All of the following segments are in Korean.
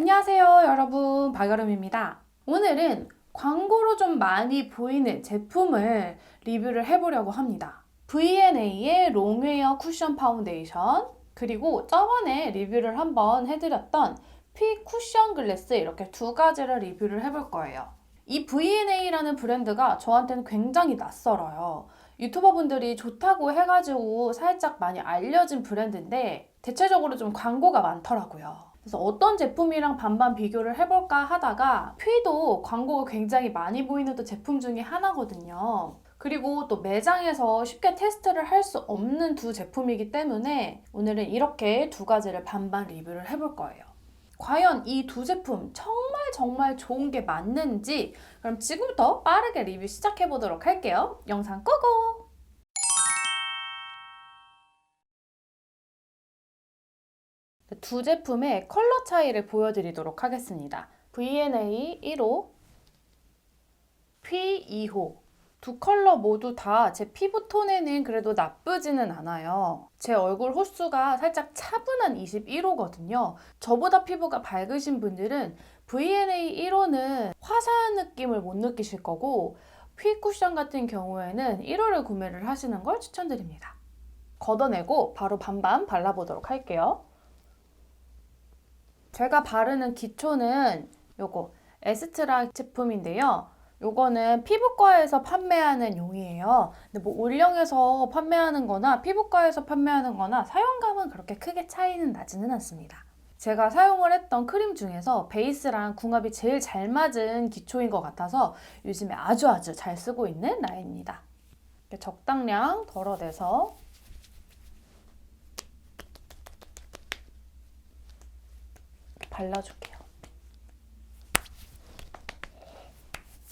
안녕하세요, 여러분. 박여름입니다. 오늘은 광고로 좀 많이 보이는 제품을 리뷰를 해보려고 합니다. V&A의 롱웨어 쿠션 파운데이션, 그리고 저번에 리뷰를 한번 해드렸던 피 쿠션 글래스, 이렇게 두 가지를 리뷰를 해볼 거예요. 이 V&A라는 브랜드가 저한테는 굉장히 낯설어요. 유튜버 분들이 좋다고 해가지고 살짝 많이 알려진 브랜드인데 대체적으로 좀 광고가 많더라고요. 그래서 어떤 제품이랑 반반 비교를 해볼까 하다가 퓨이도 광고가 굉장히 많이 보이는 또 제품 중에 하나거든요. 그리고 또 매장에서 쉽게 테스트를 할 수 없는 두 제품이기 때문에 오늘은 이렇게 두 가지를 반반 리뷰를 해볼 거예요. 과연 이 두 제품 정말 좋은 게 맞는지, 그럼 지금부터 빠르게 리뷰 시작해 보도록 할게요. 영상 끄고! 두 제품의 컬러 차이를 보여드리도록 하겠습니다. V&A 1호, P 2호. 두 컬러 모두 다 제 피부톤에는 그래도 나쁘지는 않아요. 제 얼굴 호수가 살짝 차분한 21호거든요. 저보다 피부가 밝으신 분들은 V&A 1호는 화사한 느낌을 못 느끼실 거고, P 쿠션 같은 경우에는 1호를 구매를 하시는 걸 추천드립니다. 걷어내고 바로 반반 발라보도록 할게요. 제가 바르는 기초는 요거 에스트라 제품인데요. 요거는 피부과에서 판매하는 용이에요. 근데 뭐 올영에서 판매하는 거나 피부과에서 판매하는 거나 사용감은 그렇게 크게 차이는 나지는 않습니다. 제가 사용을 했던 크림 중에서 베이스랑 궁합이 제일 잘 맞은 기초인 것 같아서 요즘에 아주 잘 쓰고 있는 라인입니다. 이렇게 적당량 덜어내서 발라줄게요.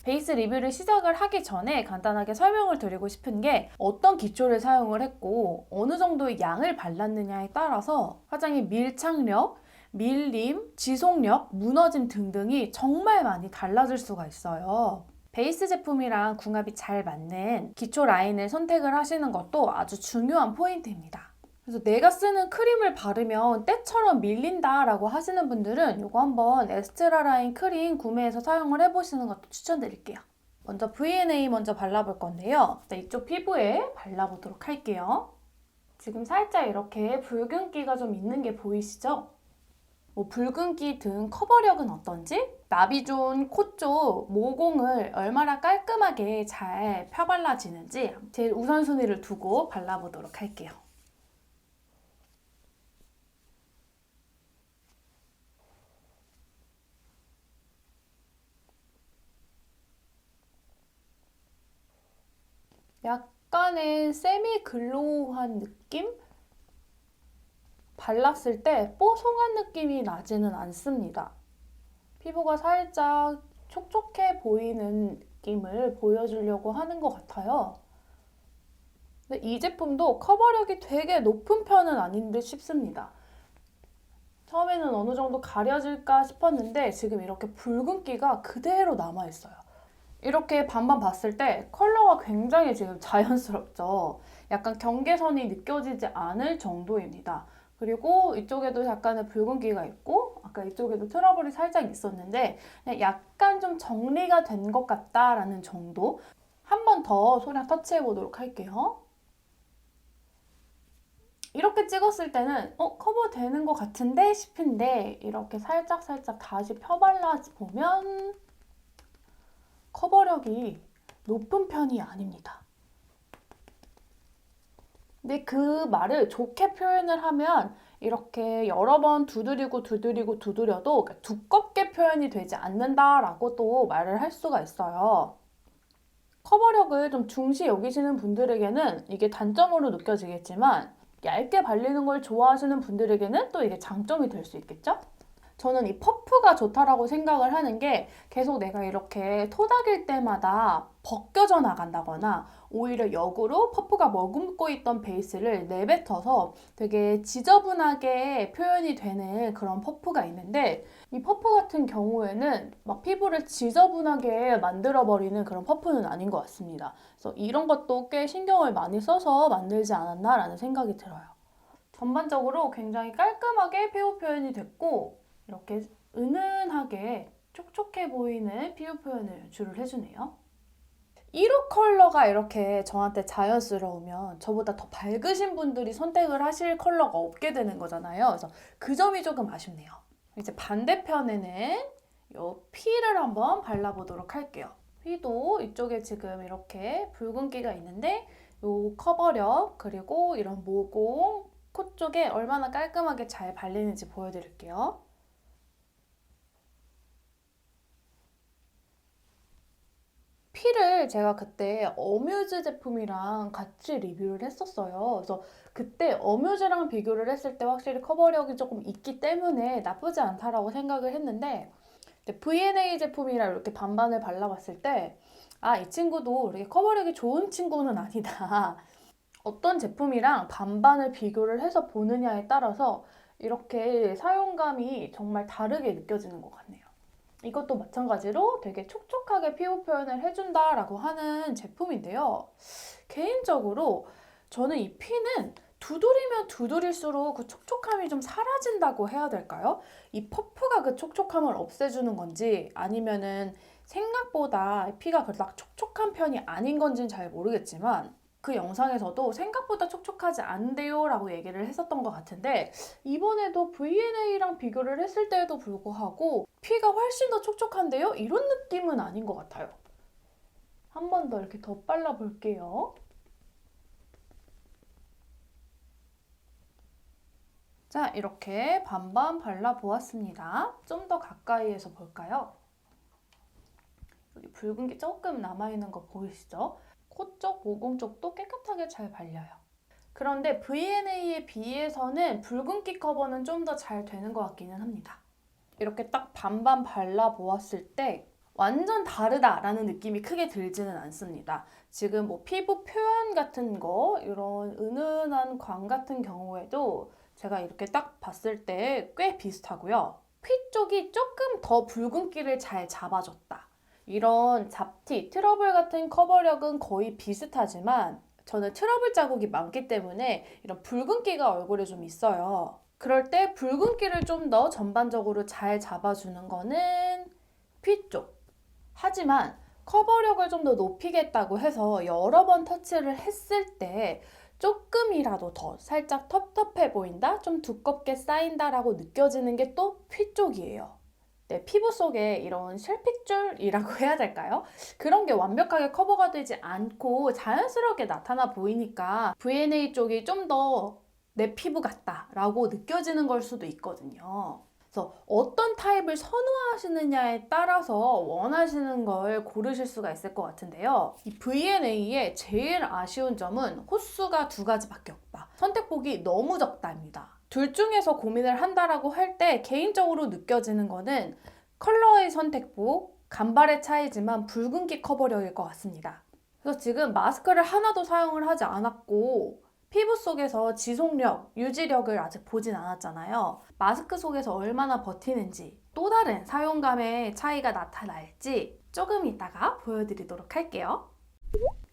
베이스 리뷰를 시작을 하기 전에 간단하게 설명을 드리고 싶은 게, 어떤 기초를 사용을 했고 어느 정도의 양을 발랐느냐에 따라서 화장의 밀착력, 밀림, 지속력, 무너짐 등등이 정말 많이 달라질 수가 있어요. 베이스 제품이랑 궁합이 잘 맞는 기초 라인을 선택을 하시는 것도 아주 중요한 포인트입니다. 그래서 내가 쓰는 크림을 바르면 때처럼 밀린다 라고 하시는 분들은 이거 한번 에스트라 라인 크림 구매해서 사용을 해보시는 것도 추천드릴게요. 먼저 V&A 먼저 발라볼 건데요. 이쪽 피부에 발라보도록 할게요. 지금 살짝 이렇게 붉은기가 좀 있는 게 보이시죠? 뭐 붉은기 등 커버력은 어떤지, 나비존 코 쪽 모공을 얼마나 깔끔하게 잘 펴발라지는지 제일 우선순위를 두고 발라보도록 할게요. 약간의 세미 글로우한 느낌? 발랐을 때 뽀송한 느낌이 나지는 않습니다. 피부가 살짝 촉촉해 보이는 느낌을 보여주려고 하는 것 같아요. 근데 이 제품도 커버력이 되게 높은 편은 아닌 듯 싶습니다. 처음에는 어느 정도 가려질까 싶었는데 지금 이렇게 붉은기가 그대로 남아있어요. 이렇게 반반 봤을 때 컬러가 굉장히 지금 자연스럽죠. 약간 경계선이 느껴지지 않을 정도입니다. 그리고 이쪽에도 약간의 붉은기가 있고 아까 이쪽에도 트러블이 살짝 있었는데 그냥 약간 좀 정리가 된 것 같다라는 정도. 한 번 더 소량 터치해 보도록 할게요. 이렇게 찍었을 때는 커버되는 것 같은데 싶은데 이렇게 살짝 다시 펴발라 보면 커버력이 높은 편이 아닙니다. 근데 그 말을 좋게 표현을 하면 이렇게 여러 번 두드려도 두껍게 표현이 되지 않는다라고 또 말을 할 수가 있어요. 커버력을 좀 중시 여기시는 분들에게는 이게 단점으로 느껴지겠지만 얇게 발리는 걸 좋아하시는 분들에게는 또 이게 장점이 될 수 있겠죠? 저는 이 퍼프가 좋다라고 생각을 하는 게, 계속 내가 이렇게 토닥일 때마다 벗겨져 나간다거나 오히려 역으로 퍼프가 머금고 있던 베이스를 내뱉어서 되게 지저분하게 표현이 되는 그런 퍼프가 있는데, 이 퍼프 같은 경우에는 막 피부를 지저분하게 만들어버리는 그런 퍼프는 아닌 것 같습니다. 그래서 이런 것도 꽤 신경을 많이 써서 만들지 않았나라는 생각이 들어요. 전반적으로 굉장히 깔끔하게 피부 표현이 됐고, 이렇게 은은하게 촉촉해 보이는 피부 표현을 연출을 해주네요. 1호 컬러가 이렇게 저한테 자연스러우면 저보다 더 밝으신 분들이 선택을 하실 컬러가 없게 되는 거잖아요. 그래서 그 점이 조금 아쉽네요. 이제 반대편에는 이 P를 한번 발라보도록 할게요. P도 이쪽에 지금 이렇게 붉은기가 있는데 이 커버력 그리고 이런 모공, 코 쪽에 얼마나 깔끔하게 잘 발리는지 보여드릴게요. P를 제가 그때 어뮤즈 제품이랑 같이 리뷰를 했었어요. 그래서 그때 어뮤즈랑 비교를 했을 때 확실히 커버력이 조금 있기 때문에 나쁘지 않다라고 생각을 했는데 V&A 제품이랑 이렇게 반반을 발라봤을 때 이 친구도 이렇게 커버력이 좋은 친구는 아니다. 어떤 제품이랑 반반을 비교를 해서 보느냐에 따라서 이렇게 사용감이 정말 다르게 느껴지는 것 같네요. 이것도 마찬가지로 되게 촉촉하게 피부 표현을 해준다라고 하는 제품인데요. 개인적으로 저는 이 P는 두드리면 두드릴수록 그 촉촉함이 좀 사라진다고 해야 될까요? 이 퍼프가 그 촉촉함을 없애주는 건지 아니면은 생각보다 P가 그닥 촉촉한 편이 아닌 건지는 잘 모르겠지만 그 영상에서도 생각보다 촉촉하지 않대요 라고 얘기를 했었던 것 같은데 이번에도 V&A랑 비교를 했을 때에도 불구하고 P가 훨씬 더 촉촉한데요? 이런 느낌은 아닌 것 같아요. 한 번 더 이렇게 더 발라볼게요. 자, 이렇게 반반 발라보았습니다. 좀 더 가까이에서 볼까요? 여기 붉은기 조금 남아있는 거 보이시죠? 코 쪽, 모공 쪽도 깨끗하게 잘 발려요. 그런데 V&A에 비해서는 붉은기 커버는 좀 더 잘 되는 것 같기는 합니다. 이렇게 딱 반반 발라보았을 때 완전 다르다라는 느낌이 크게 들지는 않습니다. 지금 뭐 피부 표현 같은 거, 이런 은은한 광 같은 경우에도 제가 이렇게 딱 봤을 때 꽤 비슷하고요. 피 쪽이 조금 더 붉은기를 잘 잡아줬다. 이런 잡티, 트러블 같은 커버력은 거의 비슷하지만 저는 트러블 자국이 많기 때문에 이런 붉은기가 얼굴에 좀 있어요. 그럴 때 붉은기를 좀 더 전반적으로 잘 잡아주는 거는 피 쪽. 하지만 커버력을 좀 더 높이겠다고 해서 여러 번 터치를 했을 때 조금이라도 더 살짝 텁텁해 보인다? 좀 두껍게 쌓인다 라고 느껴지는 게 또 피 쪽이에요. 네, 피부 속에 이런 실핏줄이라고 해야 될까요? 그런 게 완벽하게 커버가 되지 않고 자연스럽게 나타나 보이니까 V&A 쪽이 좀 더 내 피부 같다라고 느껴지는 걸 수도 있거든요. 그래서 어떤 타입을 선호하시느냐에 따라서 원하시는 걸 고르실 수가 있을 것 같은데요. 이 V&A의 제일 아쉬운 점은 호수가 2가지밖에 없다. 선택폭이 너무 적다입니다. 둘 중에서 고민을 한다라고 할 때 개인적으로 느껴지는 거는 컬러의 선택폭, 간발의 차이지만 붉은기 커버력일 것 같습니다. 그래서 지금 마스크를 하나도 사용을 하지 않았고 피부 속에서 지속력, 유지력을 아직 보진 않았잖아요. 마스크 속에서 얼마나 버티는지 또 다른 사용감의 차이가 나타날지 조금 이따가 보여드리도록 할게요.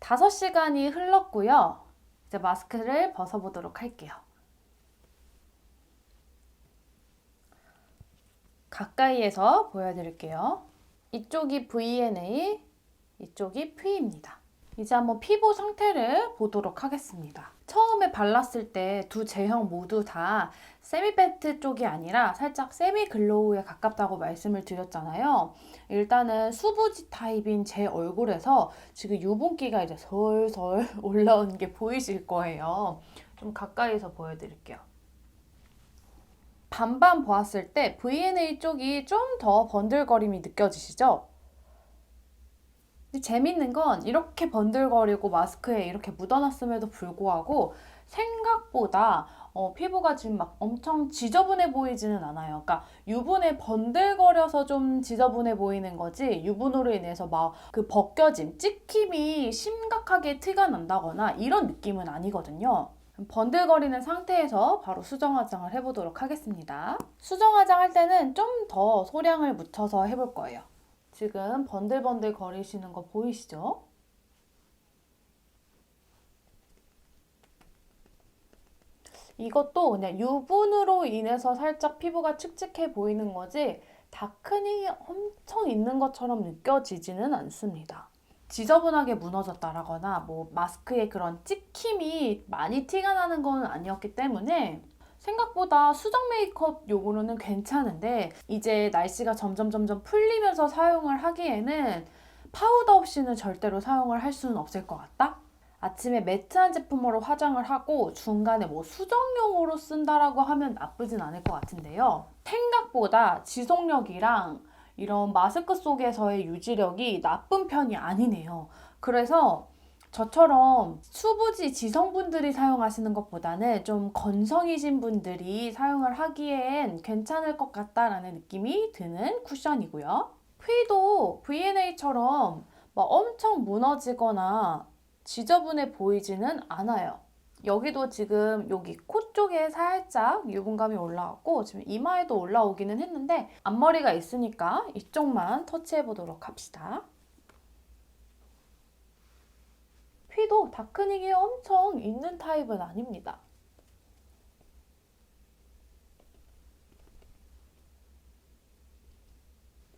5시간이 흘렀고요. 이제 마스크를 벗어보도록 할게요. 가까이에서 보여드릴게요. 이쪽이 V&A, 이쪽이 P입니다. 이제 한번 피부 상태를 보도록 하겠습니다. 처음에 발랐을 때 두 제형 모두 다 세미매트 쪽이 아니라 살짝 세미 글로우에 가깝다고 말씀을 드렸잖아요. 일단은 수부지 타입인 제 얼굴에서 지금 유분기가 이제 솔솔 올라오는 게 보이실 거예요. 좀 가까이서 보여드릴게요. 반반 보았을 때 V&A 쪽이 좀 더 번들거림이 느껴지시죠? 재밌는 건 이렇게 번들거리고 마스크에 이렇게 묻어놨음에도 불구하고 생각보다 피부가 지금 막 엄청 지저분해 보이지는 않아요. 그러니까 유분에 번들거려서 좀 지저분해 보이는 거지 유분으로 인해서 막 그 벗겨짐, 찍힘이 심각하게 티가 난다거나 이런 느낌은 아니거든요. 번들거리는 상태에서 바로 수정 화장을 해보도록 하겠습니다. 수정 화장 할 때는 좀 더 소량을 묻혀서 해볼 거예요. 지금 번들번들 거리시는 거 보이시죠? 이것도 그냥 유분으로 인해서 살짝 피부가 칙칙해 보이는 거지 다크닝이 엄청 있는 것처럼 느껴지지는 않습니다. 지저분하게 무너졌다라거나 뭐 마스크에 그런 찍힘이 많이 티가 나는 건 아니었기 때문에 생각보다 수정 메이크업 용으로는 괜찮은데, 이제 날씨가 점점 풀리면서 사용을 하기에는 파우더 없이는 절대로 사용을 할 수는 없을 것 같다? 아침에 매트한 제품으로 화장을 하고 중간에 뭐 수정용으로 쓴다라고 하면 나쁘진 않을 것 같은데요. 생각보다 지속력이랑 이런 마스크 속에서의 유지력이 나쁜 편이 아니네요. 그래서 저처럼 수부지 지성분들이 사용하시는 것보다는 좀 건성이신 분들이 사용을 하기엔 괜찮을 것 같다라는 느낌이 드는 쿠션이고요. 휘도 V&A처럼 막 엄청 무너지거나 지저분해 보이지는 않아요. 여기도 지금 여기 코 쪽에 살짝 유분감이 올라왔고 지금 이마에도 올라오기는 했는데 앞머리가 있으니까 이쪽만 터치해 보도록 합시다. 휘도 다크닝이 엄청 있는 타입은 아닙니다.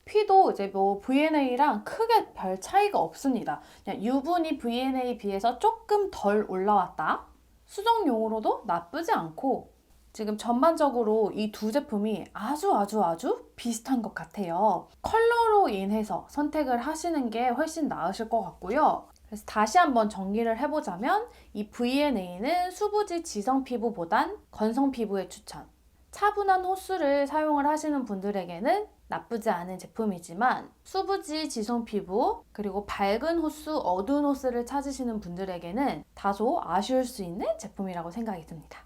휘도 이제 뭐 V&A랑 크게 별 차이가 없습니다. 그냥 유분이 V&A 비해서 조금 덜 올라왔다. 수정용으로도 나쁘지 않고 지금 전반적으로 이 두 제품이 아주 비슷한 것 같아요. 컬러로 인해서 선택을 하시는 게 훨씬 나으실 것 같고요. 그래서 다시 한번 정리를 해보자면 이 V&A는 수부지 지성 피부보단 건성 피부에 추천. 차분한 호수를 사용을 하시는 분들에게는 나쁘지 않은 제품이지만 수부지 지성 피부 그리고 밝은 호수, 어두운 호수를 찾으시는 분들에게는 다소 아쉬울 수 있는 제품이라고 생각이 듭니다.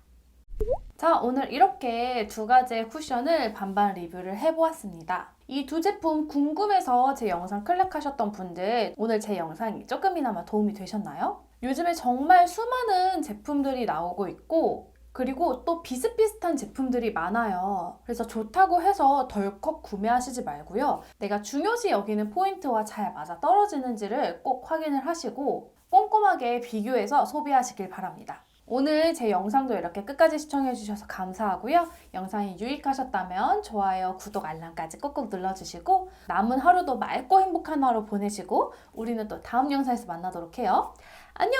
자, 오늘 이렇게 두 가지의 쿠션을 반반 리뷰를 해보았습니다. 이 두 제품 궁금해서 제 영상 클릭하셨던 분들, 오늘 제 영상이 조금이나마 도움이 되셨나요? 요즘에 정말 수많은 제품들이 나오고 있고 그리고 또 비슷비슷한 제품들이 많아요. 그래서 좋다고 해서 덜컥 구매하시지 말고요. 내가 중요시 여기는 포인트와 잘 맞아 떨어지는지를 꼭 확인을 하시고 꼼꼼하게 비교해서 소비하시길 바랍니다. 오늘 제 영상도 이렇게 끝까지 시청해주셔서 감사하고요. 영상이 유익하셨다면 좋아요, 구독, 알람까지 꾹꾹 눌러주시고 남은 하루도 맑고 행복한 하루 보내시고 우리는 또 다음 영상에서 만나도록 해요. 안녕!